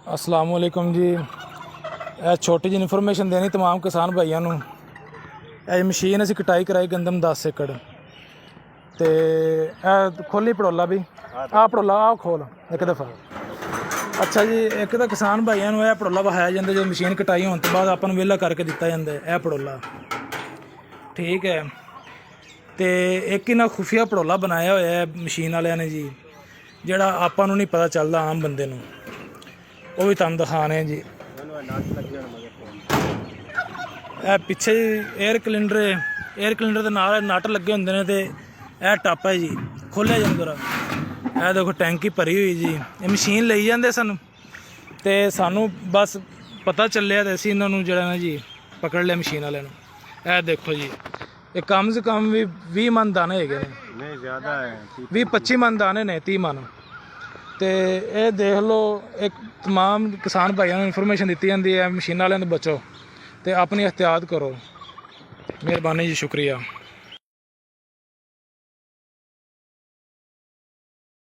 अस्सलाम वालेकुम जी। छोटी जी इन्फॉर्मेशन देनी तमाम किसान भाइयों ਨੂੰ। ਇਹ ਮਸ਼ੀਨ ਅਸੀਂ ਕਟਾਈ ਕਰਾਈ ਗੰਦਮ 10 ਏਕੜ ਤੇ ਇਹ ਖੋਲੀ ਪੜੋਲਾ ਵੀ ਆਹ ਪੜੋਲਾ ਆਹ ਖੋਲ ਇੱਕ ਦਫਾ। ਅੱਛਾ ਜੀ, ਇੱਕ ਤਾਂ ਕਿਸਾਨ ਭਾਈਆਂ ਨੂੰ ਇਹ ਪੜੋਲਾ ਵਹਾਇਆ ਜਾਂਦਾ ਜਦੋਂ ਮਸ਼ੀਨ ਕਟਾਈ ਹੋਣ ਤੋਂ ਬਾਅਦ ਆਪਾਂ ਨੂੰ ਵਿਹਲਾ ਕਰਕੇ ਦਿੱਤਾ ਜਾਂਦਾ ਇਹ ਪੜੋਲਾ, ਠੀਕ ਹੈ। ਤੇ ਇੱਕ ਇਹਨਾਂ ਖੁਫੀਆ ਪੜੋਲਾ ਬਣਾਇਆ ਹੋਇਆ ਹੈ ਮਸ਼ੀਨ ਵਾਲਿਆਂ ਨੇ ਜੀ, ਜਿਹੜਾ ਆਪਾਂ ਨੂੰ ਨਹੀਂ ਪਤਾ ਚੱਲਦਾ ਆਮ ਬੰਦੇ ਨੂੰ, ਉਹ ਵੀ ਤੁਹਾਨੂੰ ਦਿਖਾਣੇ ਜੀ। ਇਹ ਪਿੱਛੇ ਏਅਰ ਕਲਿੰਡਰ ਦੇ ਨਾਲ ਨਟ ਲੱਗੇ ਹੁੰਦੇ ਨੇ ਤੇ ਇਹ ਟੱਪ ਹੈ ਜੀ, ਖੋਲ੍ਹਿਆ ਜਾਂਦਾ। ਇਹ ਦੇਖੋ ਟੈਂਕੀ ਭਰੀ ਹੋਈ ਜੀ। ਇਹ ਮਸ਼ੀਨ ਲਈ ਜਾਂਦੇ ਸਾਨੂੰ ਤੇ ਸਾਨੂੰ ਬਸ ਪਤਾ ਚੱਲਿਆ ਤੇ ਅਸੀਂ ਇਹਨਾਂ ਨੂੰ ਜਿਹੜਾ ਨਾ ਜੀ ਪਕੜ ਲਿਆ ਮਸ਼ੀਨ ਵਾਲਿਆਂ ਨੂੰ। ਇਹ ਦੇਖੋ ਜੀ, ਇਹ ਕਮ ਸੇ ਕਮ ਵੀ 20 ਮਣ ਦਾਣੇ ਹੈਗੇ ਨੇ, ਨਹੀਂ ਜ਼ਿਆਦਾ ਹੈ, 20-25 ਮਣ ਦਾਣੇ ਨੇ, 30 ਮਣ। ਤੇ ਇਹ ਦੇਖ ਲਓ, ਇੱਕ तमाम किसान भाइयों ਨੂੰ ਇਨਫੋਰਮੇਸ਼ਨ ਦਿੱਤੀ ਜਾਂਦੀ ਹੈ ਮਸ਼ੀਨਾਂ ਵਾਲਿਆਂ ਤੋਂ ਬਚੋ ਤੇ ਆਪਣੀ ਇਹਤਿਆਤ ਕਰੋ। ਮਿਹਰਬਾਨੀ ਜੀ, ਸ਼ੁਕਰੀਆ।